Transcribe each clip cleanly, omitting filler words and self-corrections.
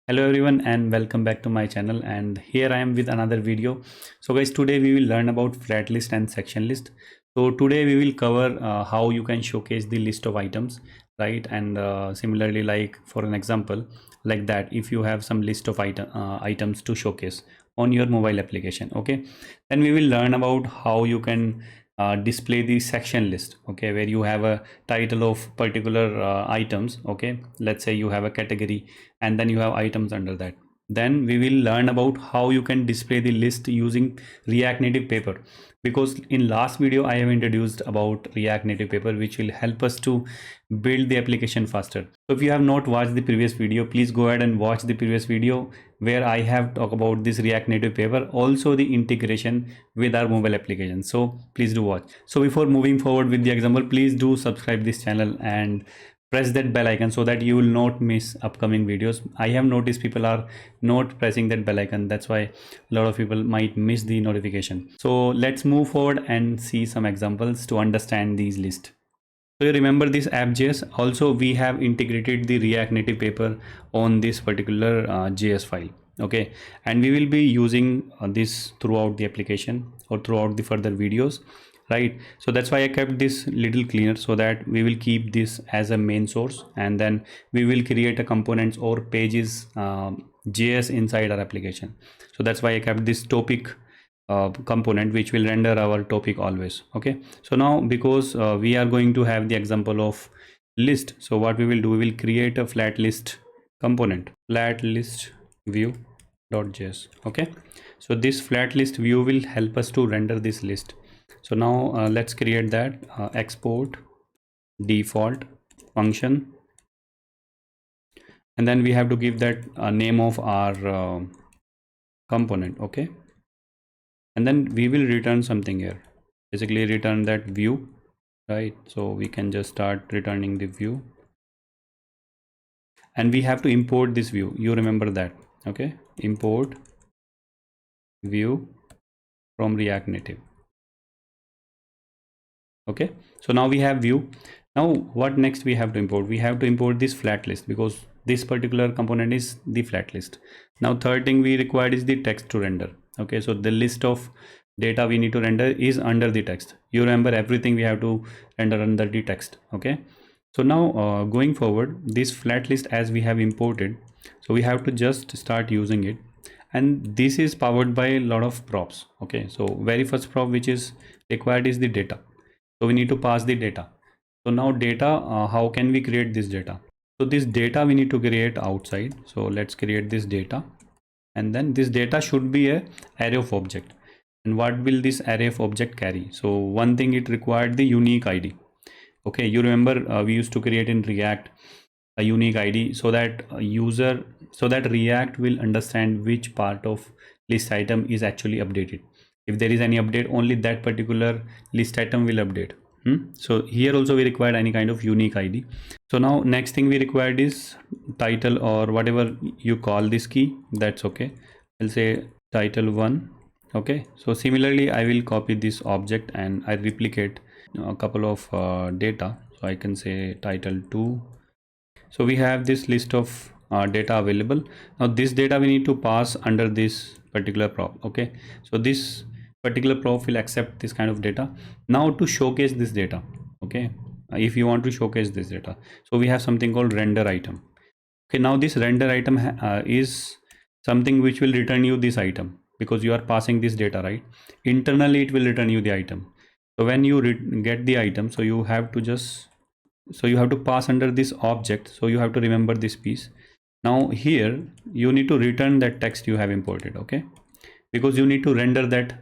Hello everyone and welcome back to my channel, and here I am with another video. So guys, today we will learn about FlatList and SectionList. So today we will cover how you can showcase the list of items, right? And similarly, like for an example like that, if you have some list of items to showcase on your mobile application, okay, then we will learn about how you can display the section list, okay, where you have a title of particular items. Okay, let's say you have a category and then you have items under that. Then we will learn about how you can display the list using React Native paper, because in last video I have introduced about React Native paper, which will help us to build the application faster. So if you have not watched the previous video, please go ahead and watch the previous video where I have talked about this React Native paper, also the integration with our mobile application. So please do watch. So before moving forward with the example, please do subscribe this channel and press that bell icon so that you will not miss upcoming videos. I have noticed people are not pressing that bell icon, that's why a lot of people might miss the notification. So let's move forward and see some examples to understand these lists. So you remember this app.js, also we have integrated the React Native paper on this particular JS file, okay, and we will be using this throughout the application or throughout the further videos, right? So that's why I kept this little cleaner, so that we will keep this as a main source, and then we will create a components or pages JS inside our application. So that's why I kept this topic component, which will render our topic always. Okay, so now because we are going to have the example of list, so what we will do, we will create a flat list component, FlatList view.js. okay, so this flat list view will help us to render this list. So now let's create that export default function, and then we have to give that name of our component. Okay, and then we will return something here, basically return that view, right? So we can just start returning the view, and we have to import this view, you remember that. Okay, import view from React Native. Okay, so now we have view. Now what next we have to import? We have to import this flat list, because this particular component is the flat list. Now third thing we required is the text to render. Okay, so the list of data we need to render is under the text. You remember everything we have to render under the text. Okay, so now going forward, this flat list as we have imported, so we have to just start using it, and this is powered by a lot of props. Okay, so very first prop which is required is the data. So we need to pass the data. So now data, how can we create this data? So this data we need to create outside. So let's create this data, and then this data should be a array of object. And what will this array of object carry? So one thing, it required the unique ID. Okay, you remember we used to create in React a unique ID, so that React will understand which part of list item is actually updated. If there is any update, only that particular list item will update. So here also we required any kind of unique ID. So now next thing we required is title, or whatever you call this key, that's okay. I'll say title1. Okay, so similarly I will copy this object and I replicate a couple of data. So I can say title2. So we have this list of data available. Now this data we need to pass under this particular prop. Okay, so this particular prop will accept this kind of data. Now to showcase this data, okay, if you want to showcase this data, so we have something called render item. Okay, now this render item is something which will return you this item, because you are passing this data, right? Internally it will return you the item. So when you get the item, so you have to pass under this object. So you have to remember this piece. Now here you need to return that text you have imported. Okay, because you need to render that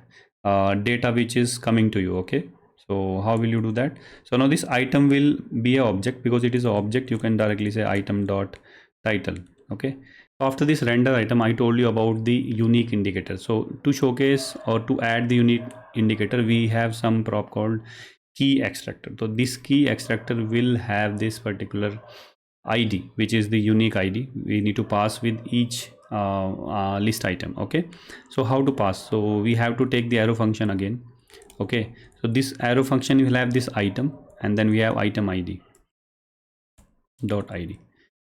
data which is coming to you. Okay, so how will you do that? So now this item will be an object, because it is an object. You can directly say item dot title. Okay, so after this render item, I told you about the unique indicator. So to showcase or to add the unique indicator, we have some prop called key extractor. So this key extractor will have this particular ID, which is the unique ID we need to pass with each list item. Okay, so how to pass? So we have to take the arrow function again. Okay, so this arrow function will have this item, and then we have item ID dot ID.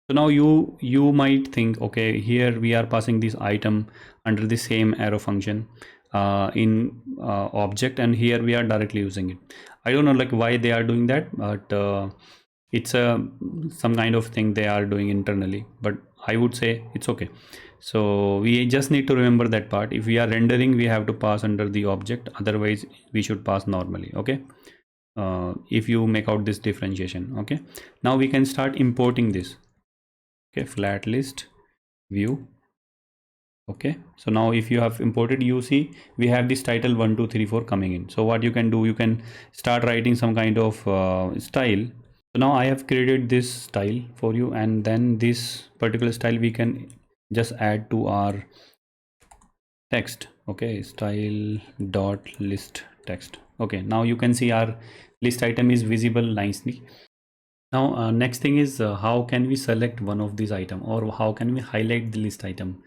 So now you might think, okay, here we are passing this item under the same arrow function in object, and here we are directly using it. I don't know like why they are doing that, but it's a some kind of thing they are doing internally, but I would say it's okay. So we just need to remember that part. If we are rendering, we have to pass under the object, otherwise we should pass normally. Okay, if you make out this differentiation. Okay, now we can start importing this. Okay, flat list view. Okay, so now if you have imported, you see we have this title 1 2 3 4 coming in. So what you can do, you can start writing some kind of style. So now I have created this style for you, and then this particular style we can just add to our text. Okay, style dot list text. Okay, now you can see our list item is visible nicely. Now next thing is how can we select one of these item, or how can we highlight the list item.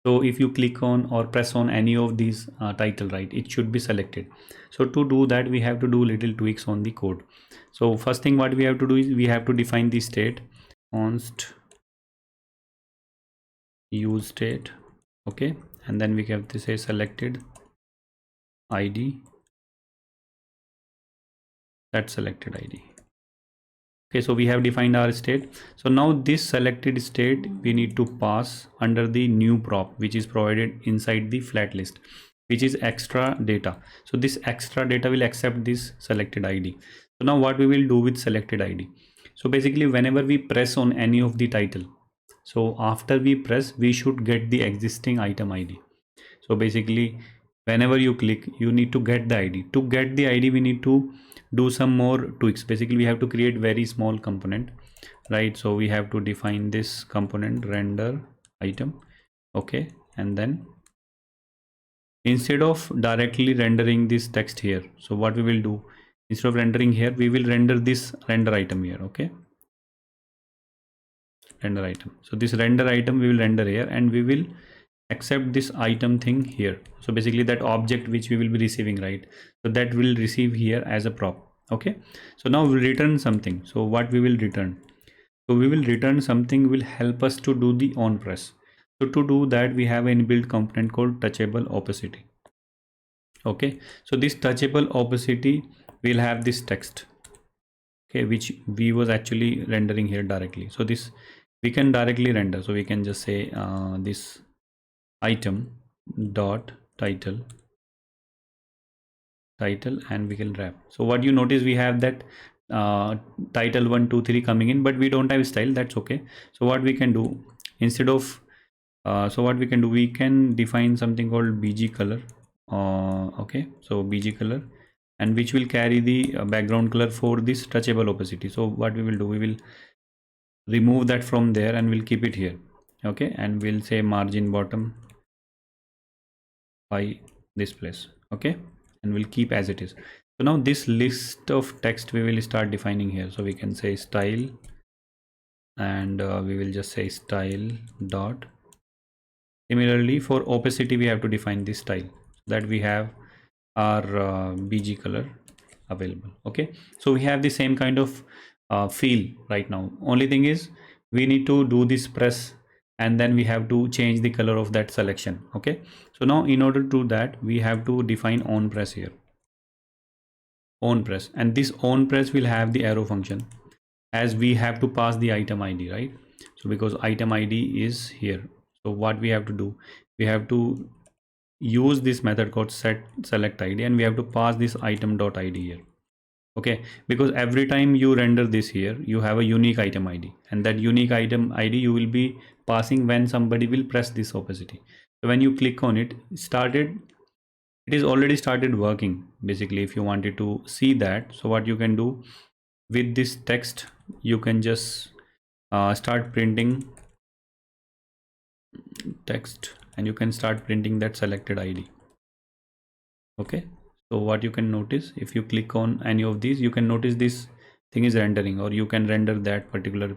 So if you click on or press on any of these title, right, it should be selected. So to do that, we have to do little tweaks on the code. So first thing what we have to do is we have to define the state const use state. Okay, and then we have to say selected id, that selected id. Okay, so we have defined our state. So now this selected state we need to pass under the new prop, which is provided inside the flat list, which is extra data. So this extra data will accept this selected id. So now what we will do with selected id, so basically whenever we press on any of the title, so after we press, we should get the existing item id. So basically whenever you click, you need to get the id. To get the id, we need to do some more tweaks. Basically we have to create very small component, right? So we have to define this component render item. Okay, and then instead of directly rendering this text here, so what we will do, instead of rendering here, we will render this render item here. Okay, render item. So this render item we will render here, and we will accept this item thing here. So basically that object which we will be receiving, right, so that will receive here as a prop. Okay, so now we'll return something. So what we will return, so we will return something will help us to do the on press. So to do that, we have an inbuilt component called touchable opacity. Okay, so this touchable opacity will have this text, okay, which we was actually rendering here directly. So this we can directly render. So we can just say this item dot title, and we can wrap. So what you notice, we have that title 1 2 3 coming in, but we don't have style. That's okay. So what we can do, instead of so what we can do, we can define something called bg color. Okay, so bg color, and which will carry the background color for this touchable opacity. So what we will do, we will remove that from there and we'll keep it here. Okay, and we'll say margin bottom by this place. Okay, and we'll keep as it is. So now this list of text we will start defining here. So we can say style, and we will just say style dot. Similarly for opacity, we have to define this style so that we have our bg color available. Okay, so we have the same kind of feel right now. Only thing is we need to do this press, and then we have to change the color of that selection. Okay, so now in order to do that, we have to define on press here, on press, and this on press will have the arrow function, as we have to pass the item id, right? So because item id is here, so what we have to do, we have to use this method called set select id, and we have to pass this item dot id here. Okay, because every time you render this here, you have a unique item id, and that unique item id you will be passing when somebody will press this opacity. So when you click on it, it is already started working. Basically if you wanted to see that, so what you can do with this text, you can just start printing text, and you can start printing that selected id. Okay, so what you can notice, if you click on any of these, you can notice this thing is rendering, or you can render that particular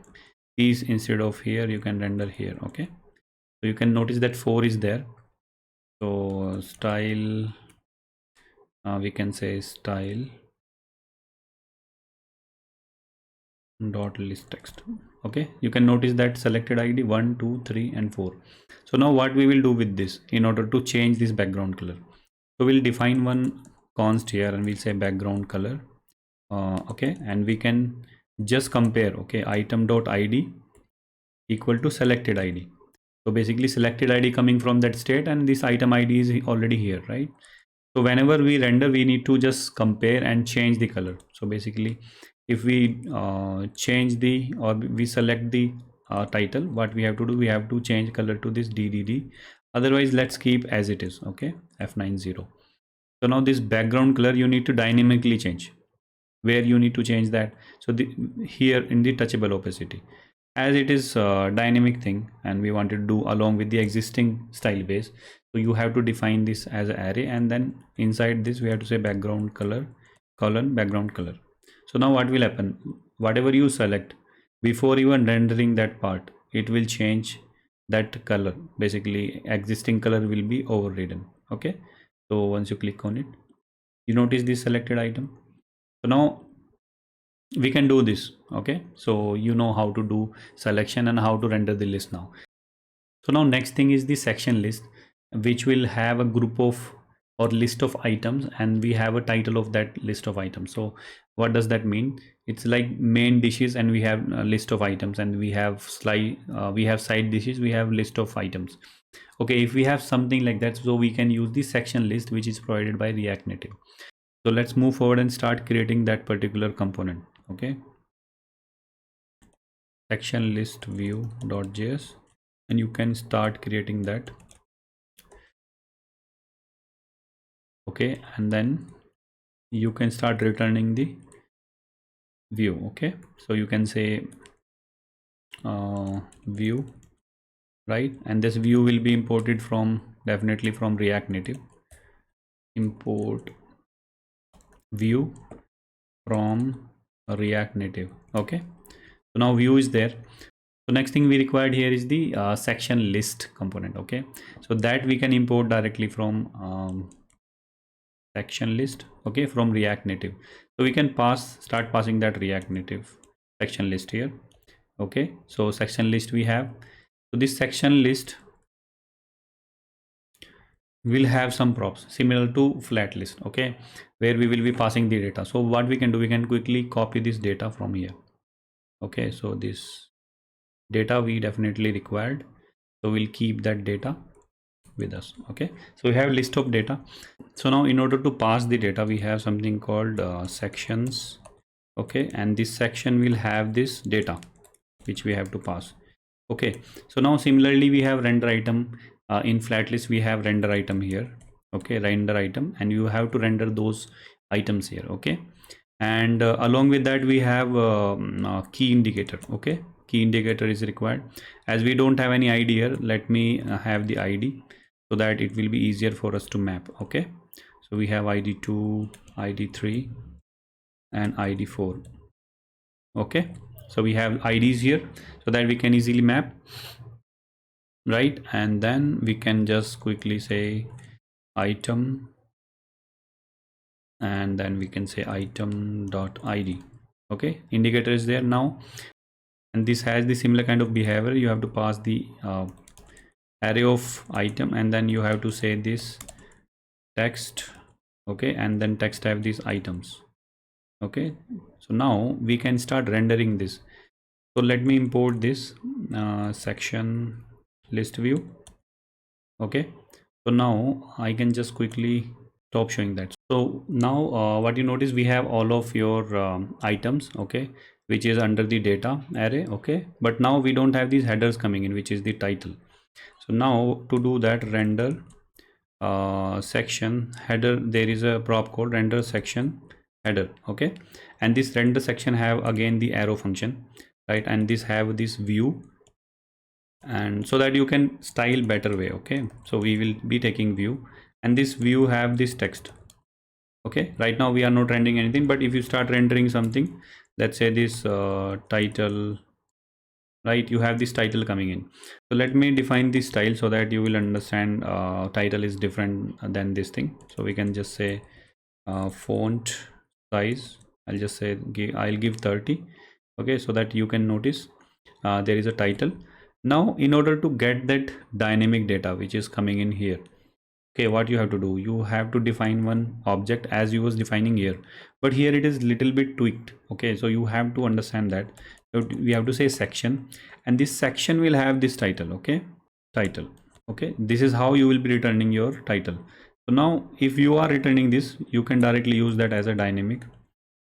piece instead of here, you can render here. Okay, so you can notice that 4 is there. So style, we can say style dot list text. Okay, you can notice that selected id 1 2 3 and 4. So now what we will do with this in order to change this background color, so we'll define one const here and we'll say background color. Okay, and we can just compare, okay, item dot id equal to selected id. So basically selected id coming from that state and this item id is already here, right? So whenever we render, we need to just compare and change the color. So basically if we change the, or we select the title, what we have to do, we have to change color to this ddd, otherwise let's keep as it is. Okay, F90. So now this background color you need to dynamically change. Where you need to change that? So here in the touchable opacity, as it is a dynamic thing and we want to do along with the existing style base, so you have to define this as an array, and then inside this we have to say background color colon background color. So now what will happen, whatever you select before even rendering that part, it will change that color. Basically existing color will be overridden. Okay, so once you click on it, you notice this selected item. So now we can do this. Okay, so you know how to do selection and how to render the list now. So now next thing is the section list, which will have a group of or list of items, and we have a title of that list of items. So what does that mean? It's like main dishes and we have a list of items, and we have side dishes, we have list of items. Okay, if we have something like that, so we can use the section list, which is provided by React Native. So let's move forward and start creating that particular component. Okay, section list view.js, and you can start creating that. Okay, and then you can start returning the view. Okay, so you can say view, right? And this view will be imported from, definitely from React Native. Import view from React Native. Okay, so now view is there. So next thing we required here is the section list component. Okay, so that we can import directly from section list. Okay, from React Native. So we can start passing that React Native section list here. Okay, so section list we have. So this section list will have some props similar to FlatList. Okay, where we will be passing the data. So what we can do, we can quickly copy this data from here. Okay, so this data we definitely required, so we'll keep that data with us. Okay, so we have a list of data. So now in order to pass the data, we have something called sections. Okay, and this section will have this data which we have to pass. Okay, so now similarly we have render item. In FlatList we have render item here. Okay, render item, and you have to render those items here. Okay, and along with that we have key indicator. Okay, key indicator is required. As we don't have any ID here, let me have the ID so that it will be easier for us to map. Okay, so we have ID2, ID3 and ID4. Okay, so we have IDs here so that we can easily map, right? And then we can just quickly say item, and then we can say item.id. Okay, indicator is there now, and this has the similar kind of behavior. You have to pass the array of item, and then you have to say this text. Okay, and then text have these items. Okay, so now we can start rendering this. So let me import this section list view. Okay, so now I can just quickly stop showing that. So now what you notice, we have all of your items, okay, which is under the data array. Okay, but now we don't have these headers coming in, which is the title. So now to do that, render section header, there is a prop called render section header. Okay, and this render section have again the arrow function, right? And this have this view, and so that you can style better way. Okay, so we will be taking view, and this view have this text. Okay, right now we are not rendering anything, but if you start rendering something, let's say this title, right? You have this title coming in. So let me define this style so that you will understand title is different than this thing. So we can just say font size, I'll just say I'll give 30. okay, so that you can notice there is a title. Now in order to get that dynamic data which is coming in here, okay, what you have to do, you have to define one object as you was defining here, but here it is little bit tweaked. Okay, so you have to understand that. So we have to say section, and this section will have this title. Okay, title. Okay, this is how you will be returning your title. So now if you are returning this, you can directly use that as a dynamic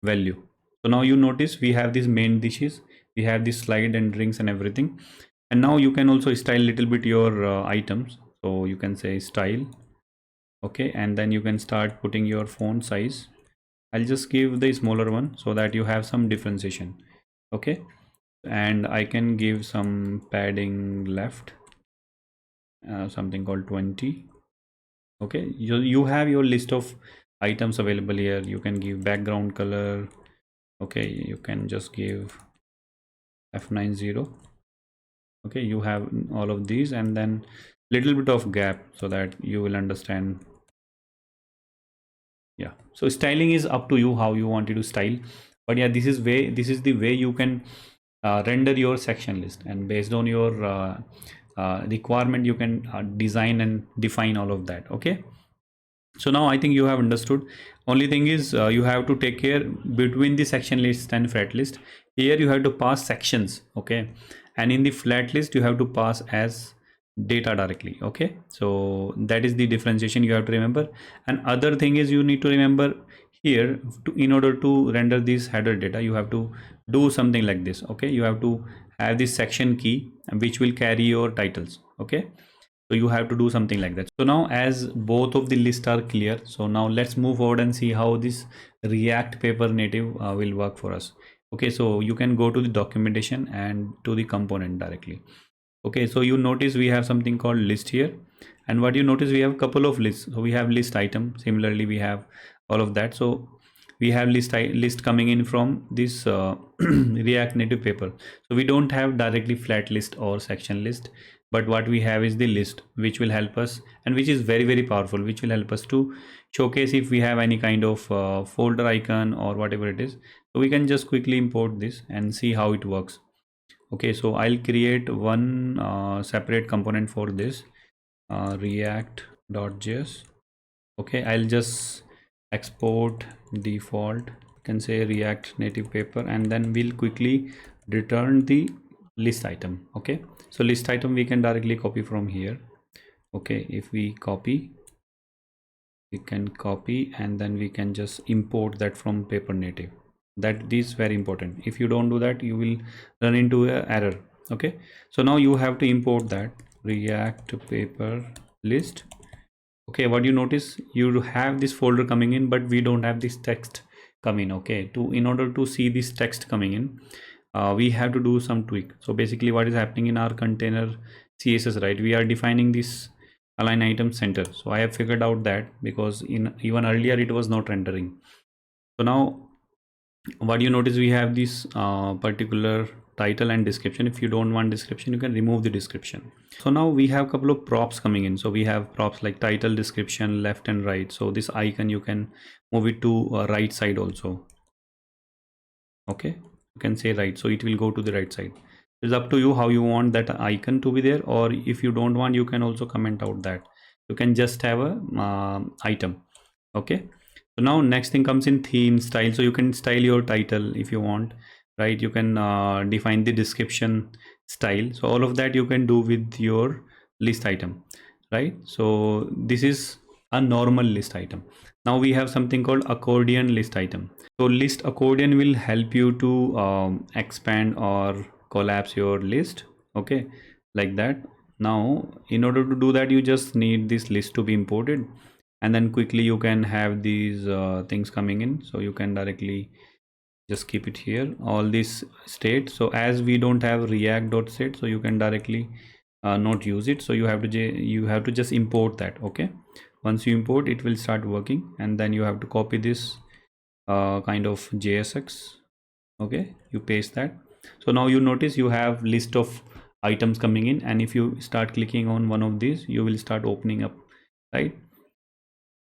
value. So now you notice we have these main dishes, we have this slide and drinks and everything, and now you can also style little bit your items. So you can say style, okay, and then you can start putting your font size. I'll just give the smaller one so that you have some differentiation. Okay, and I can give some padding left, something called 20. Okay, you have your list of items available here. You can give background color. Okay, you can just give F90. Okay, you have all of these, and then little bit of gap so that you will understand. Yeah, so styling is up to you how you wanted to style, but yeah, this is the way you can render your section list, and based on your requirement you can design and define all of that. Okay, so now I think you have understood. Only thing is you have to take care between the section list and flat list. Here you have to pass sections, okay, and in the flat list you have to pass as data directly. Okay, so that is the differentiation you have to remember. And other thing is you need to remember here in order to render this header data, you have to do something like this. Okay, you have to have this section key which will carry your titles. Okay, so you have to do something like that. So now as both of the lists are clear, so now let's move forward and see how this React paper native will work for us. Okay, so you can go to the documentation and to the component directly. Okay, so you notice we have something called list here, and what you notice, we have a couple of lists. So we have list item, similarly we have all of that. So we have list coming in from this React native paper. So we don't have directly flat list or section list, but what we have is the list, which will help us, and which is very powerful, which will help us to showcase if we have any kind of folder icon or whatever it is. So we can just quickly import this and see how it works. Okay, so I'll create one separate component for this react.js. Okay, I'll just export default, you can say React native paper, and then we'll quickly return the list item. Okay, so list item we can directly copy from here. Okay, if we copy, we can copy, and then we can just import that from paper native. That is very important. If you don't do that, you will run into an error. Okay, so now you have to import that React paper list. Okay, what you notice, you have this folder coming in, but we don't have this text coming. Okay, in order to see this text coming in, we have to do some tweak. So basically what is happening in our container CSS, right, we are defining this align item center. So I have figured out that because in even earlier it was not rendering. So now what you notice, we have this particular title and description. If you don't want description, you can remove the description. So now we have a couple of props coming in. So we have props like title, description, left and right. So this icon, you can move it to right side also. Okay, you can say right, so it will go to the right side. It's up to you how you want that icon to be there, or if you don't want, you can also comment out that you can just have a item. Okay, so now next thing comes in theme style. So you can style your title if you want, right? You can define the description style. So all of that you can do with your list item, right? So this is a normal list item. Now we have something called accordion list item. So list accordion will help you to expand or collapse your list. Okay, like that. Now in order to do that, you just need this list to be imported, and then quickly you can have these things coming in. So you can directly just keep it here, all this state. So as we don't have react.set, so you can directly not use it. So you have to just import that. Okay, once you import, it will start working, and then you have to copy this kind of JSX. Okay, you paste that. So now you notice you have list of items coming in, and if you start clicking on one of these, you will start opening up, right?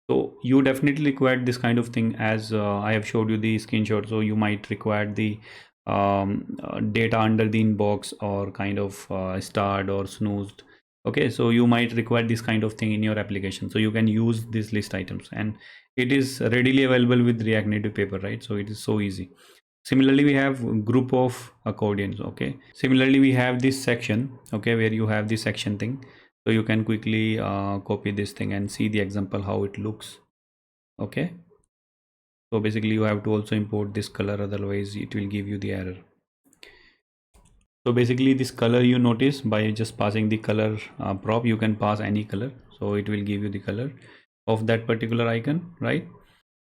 So you definitely require this kind of thing, as I have showed you the screenshot. So you might require the data under the inbox or kind of starred or snoozed. Okay, so you might require this kind of thing in your application, so you can use these list items, and it is readily available with React Native paper, right? So it is so easy. Similarly, we have group of accordions. Okay, similarly we have this section, okay, where you have this section thing, so you can quickly copy this thing and see the example how it looks. Okay, so basically you have to also import this color, otherwise it will give you the error. So basically this color, you notice by just passing the color prop, you can pass any color, so it will give you the color of that particular icon, right?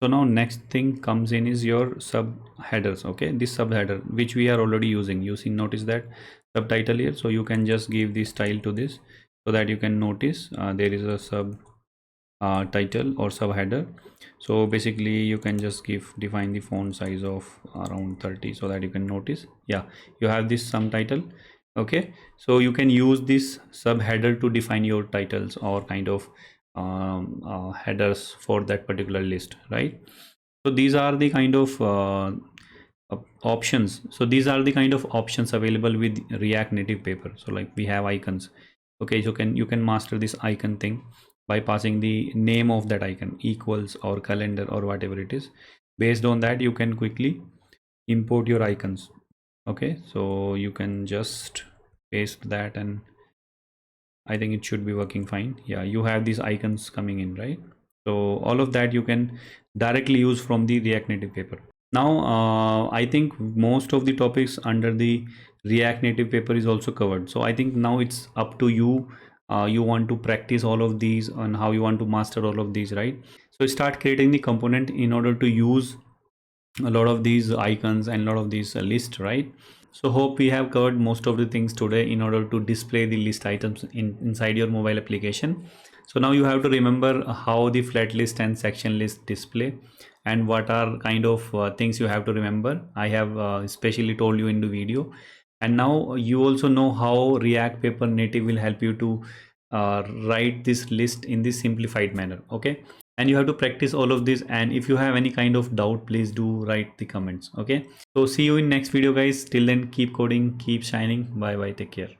So now next thing comes in is your sub headers. Okay, this sub header which we are already using, you see, notice that subtitle here, so you can just give the style to this so that you can notice there is a sub title or subheader. So basically you can just define the font size of around 30 so that you can notice, yeah, you have this some title. Okay, so you can use this subheader to define your titles or kind of headers for that particular list, right? So these are the kind of options. So these are the kind of options available with React Native paper. So like we have icons. Okay, so you can master this icon thing by passing the name of that icon equals or calendar or whatever it is. Based on that, you can quickly import your icons. Okay, so you can just paste that and I think it should be working fine. Yeah, you have these icons coming in, right? So all of that you can directly use from the React Native paper. Now I think most of the topics under the React Native paper is also covered, so I think now it's up to you. You want to practice all of these and how you want to master all of these, right? So start creating the component in order to use a lot of these icons and a lot of these lists, right? So hope we have covered most of the things today in order to display the list items inside your mobile application. So now you have to remember how the flat list and section list display and what are kind of things you have to remember. I have especially told you in the video, and now you also know how React Paper Native will help you to write this list in this simplified manner. Okay, and you have to practice all of this, and if you have any kind of doubt, please do write the comments. Okay, so see you in next video guys. Till then, keep coding, keep shining. Bye bye, take care.